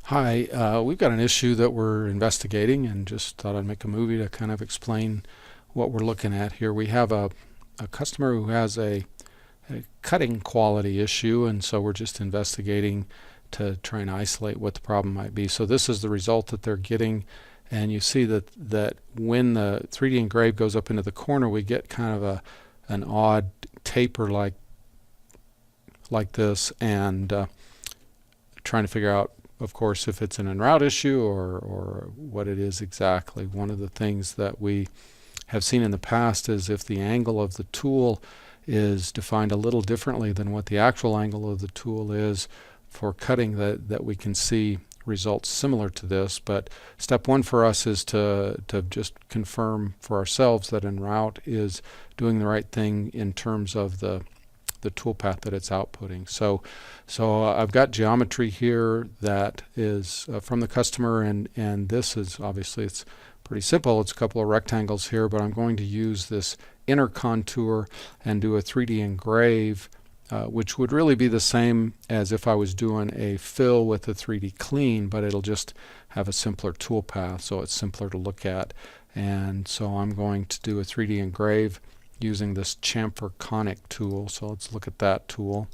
Hi, we've got an issue that we're investigating and just thought I'd make a movie to kind of explain what we're looking at here. We have a customer who has a cutting quality issue, and so we're just investigating to try and isolate what the problem might be. So this is the result that they're getting, and you see that when the 3D engrave goes up into the corner, we get kind of an odd taper like this, and trying to figure out, of course, if it's an en route issue or what it is exactly. One of the things that we have seen in the past is if the angle of the tool is defined a little differently than what the actual angle of the tool is for cutting, that we can see results similar to this. But step one for us is to just confirm for ourselves that en route is doing the right thing in terms of the toolpath that it's outputting. So I've got geometry here that is from the customer, and this is obviously, it's pretty simple. It's a couple of rectangles here, but I'm going to use this inner contour and do a 3D engrave, which would really be the same as if I was doing a fill with a 3D clean, but it'll just have a simpler toolpath, so it's simpler to look at. And so I'm going to do a 3D engrave using this chamfer conic tool. So let's look at that tool.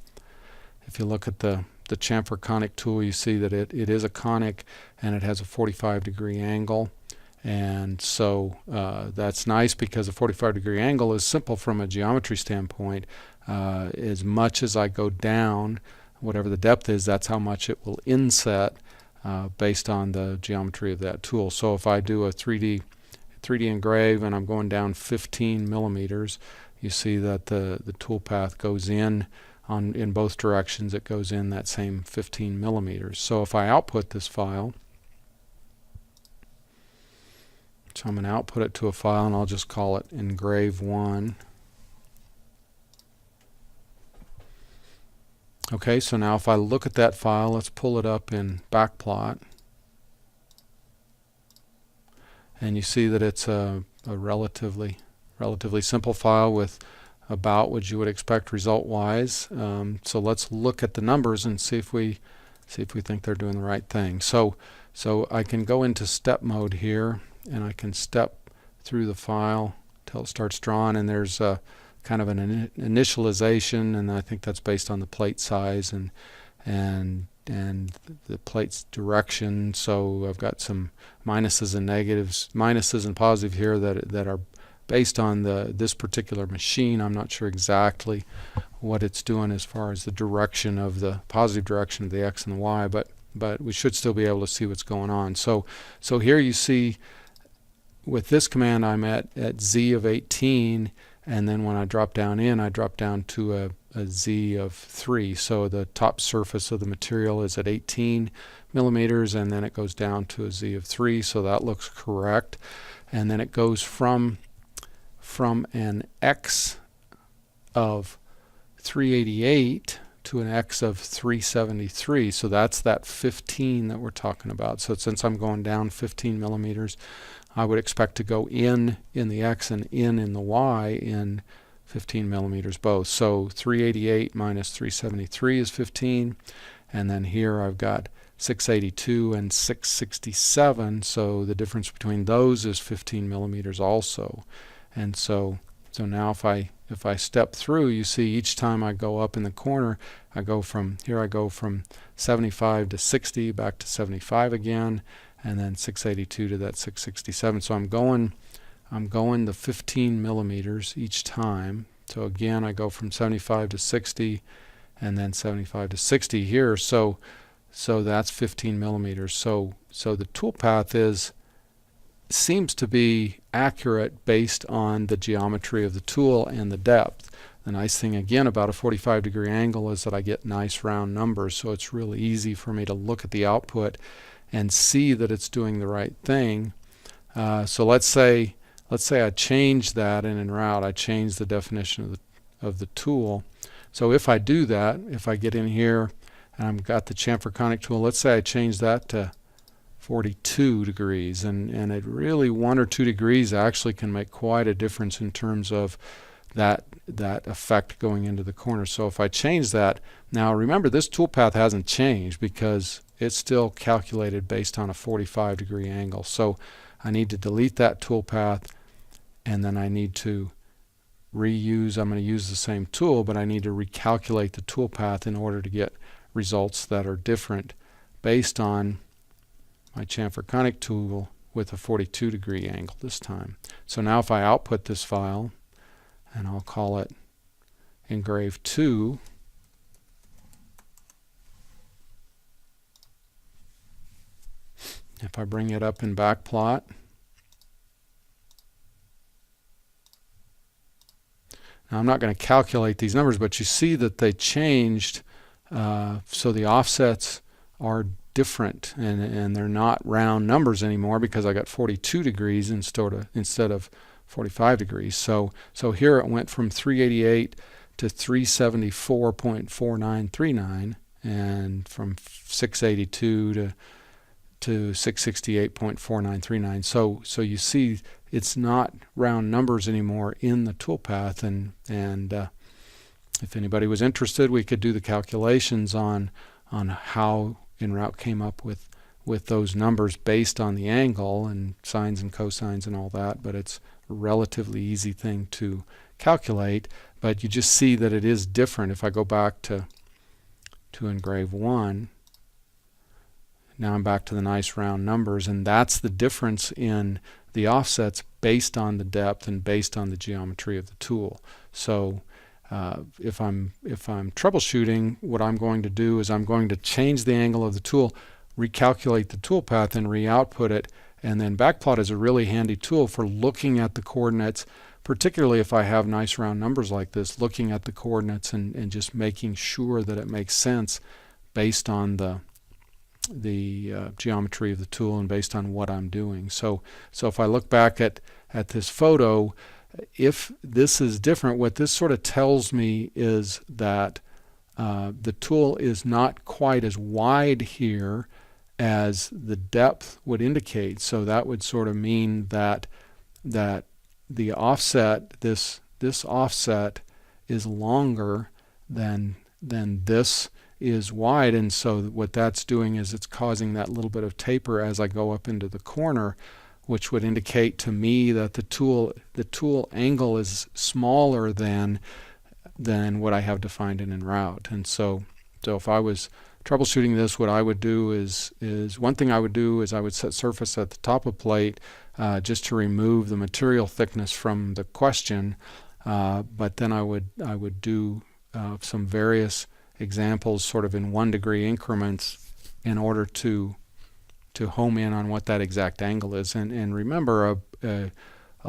If you look at the chamfer conic tool, you see that it is a conic and it has a 45-degree angle. And so that's nice because a 45-degree angle is simple from a geometry standpoint. As much as I go down, whatever the depth is, that's how much it will inset based on the geometry of that tool. So if I do a 3D engrave and I'm going down 15 millimeters, you see that the toolpath goes in both directions. It goes in that same 15 millimeters. So if I output this file, so I'm going to output it to a file, and I'll just call it engrave1. Okay, so now if I look at that file, let's pull it up in Backplot. And you see that it's a relatively simple file with about what you would expect result-wise. So let's look at the numbers and see if we think they're doing the right thing. So I can go into step mode here, and I can step through the file till it starts drawing, and there's kind of an initialization, and I think that's based on the plate size and the plate's direction. So I've got some minuses and negatives, minuses and positive here that are based on this particular machine. I'm not sure exactly what it's doing as far as the direction of the positive direction of the X and the Y, but we should still be able to see what's going on. So here you see with this command I'm at Z of 18, and then when I drop down I drop down to a Z of 3. So the top surface of the material is at 18 millimeters, and then it goes down to a Z of 3. So that looks correct. And then it goes from an X of 388 to an X of 373. So that's that 15 that we're talking about. So since I'm going down 15 millimeters, I would expect to go in the X and in the Y in 15 millimeters both. So 388 minus 373 is 15, and then here I've got 682 and 667, so the difference between those is 15 millimeters also. And so now if I step through, you see each time I go up in the corner, I go from 75 to 60, back to 75 again, and then 682 to that 667. So I'm going the 15 millimeters each time. So again, I go from 75 to 60 and then 75 to 60 here. So that's 15 millimeters. So the toolpath seems to be accurate based on the geometry of the tool and the depth. The nice thing again about a 45-degree angle is that I get nice round numbers, so it's really easy for me to look at the output and see that it's doing the right thing. So let's say I change that in en route. I change the definition of the tool. So if I do that, if I get in here and I've got the chamfer conic tool, let's say I change that to 42 degrees, and it really 1 or 2 degrees actually can make quite a difference in terms of that effect going into the corner. So if I change that, now remember this toolpath hasn't changed because it's still calculated based on a 45-degree angle. So I need to delete that toolpath, and then I need to reuse, I'm going to use the same tool, but I need to recalculate the toolpath in order to get results that are different based on my chamfer-Koenig tool with a 42-degree angle this time. So now if I output this file, and I'll call it Engrave 2, if I bring it up in Backplot, now I'm not going to calculate these numbers, but you see that they changed, so the offsets are different, and they're not round numbers anymore because I got 42 degrees instead of 45 degrees. So here it went from 388 to 374.4939, and from 682 to 668.4939. So you see it's not round numbers anymore in the toolpath, and if anybody was interested, we could do the calculations on how InRoute came up with those numbers based on the angle and sines and cosines and all that, but it's a relatively easy thing to calculate. But you just see that it is different. If I go back to Engrave 1, now I'm back to the nice round numbers, and that's the difference in the offsets based on the depth and based on the geometry of the tool. So if I'm troubleshooting, what I'm going to do is I'm going to change the angle of the tool, recalculate the toolpath, and re-output it. And then Backplot is a really handy tool for looking at the coordinates, particularly if I have nice round numbers like this, looking at the coordinates and just making sure that it makes sense based on the geometry of the tool and based on what I'm doing. So if I look back at this photo, if this is different, what this sort of tells me is that the tool is not quite as wide here as the depth would indicate. So that would sort of mean that the offset, this offset, is longer than this is wide, and so what that's doing is it's causing that little bit of taper as I go up into the corner, which would indicate to me that the tool angle is smaller than what I have defined in InRoute. And so if I was troubleshooting this, what I would do is one thing I would do is I would set surface at the top of plate just to remove the material thickness from the question, but then I would do some various examples sort of in 1 degree increments in order to home in on what that exact angle is. And remember, a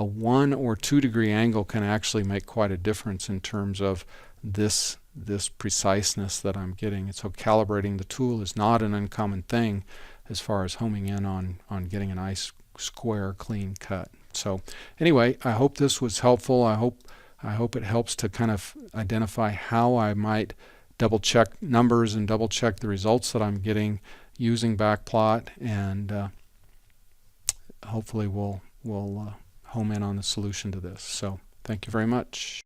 1 or 2 degree angle can actually make quite a difference in terms of this preciseness that I'm getting. And so calibrating the tool is not an uncommon thing as far as homing in on getting a nice square clean cut. So anyway, I hope this was helpful. I hope it helps to kind of identify how I might double check numbers and double check the results that I'm getting using Backplot, and hopefully we'll home in on the solution to this. So thank you very much.